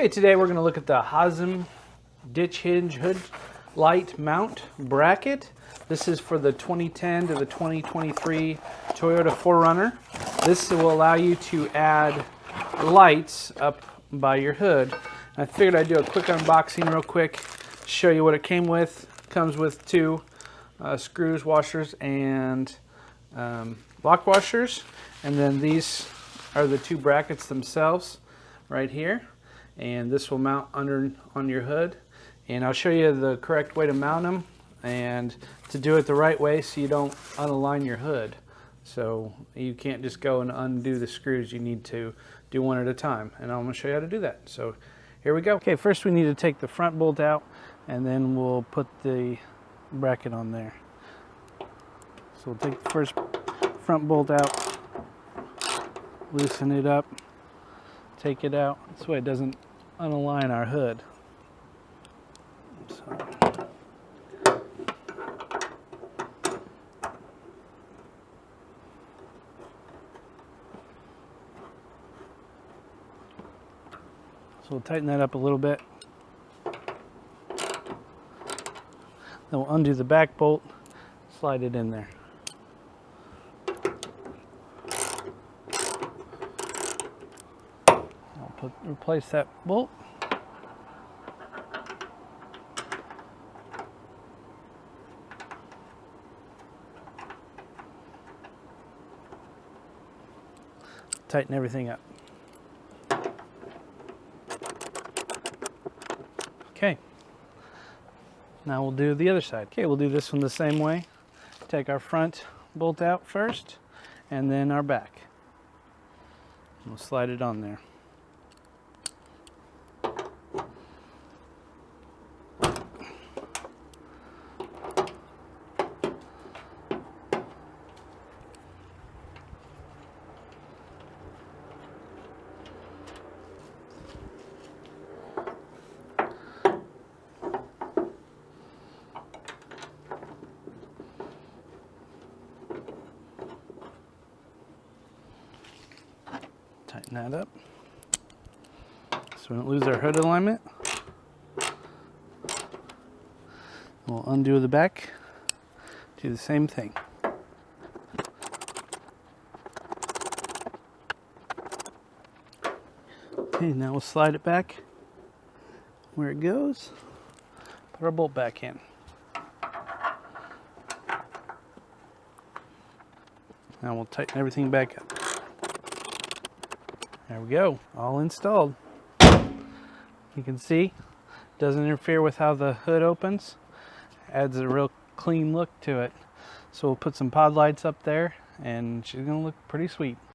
Okay, today we're going to look at the HOZHEM ditch hinge hood light mount bracket. This is for the 2010 to the 2023 Toyota 4Runner. This will allow you to add lights up by your hood. I figured I'd do a quick unboxing real quick, show you what it came with. Comes with two screws, washers, and lock washers. And then these are the two brackets themselves right here. And this will mount under on your hood. And I'll show you the correct way to mount them and to do it the right way so you don't unalign your hood. So you can't just go and undo the screws. You need to do one at a time. And I'm going to show you how to do that. So here we go. Okay, first we need to take the front bolt out and then we'll put the bracket on there. So we'll take the first front bolt out, loosen it up, take it out. This way it doesn't unalign our hood. So we'll tighten that up a little bit. Then we'll undo the back bolt, slide it in there. Replace that bolt. Tighten everything up. Okay. Now we'll do the other side. Okay, we'll do this one the same way. Take our front bolt out first, and then our back. We'll slide it on there. Tighten that up so we don't lose our hood alignment. We'll undo the back, do the same thing. Okay, now we'll slide it back where it goes, put our bolt back in. Now we'll tighten everything back up. There we go, all installed. You can see, doesn't interfere with how the hood opens. Adds a real clean look to it. So we'll put some pod lights up there and she's gonna look pretty sweet.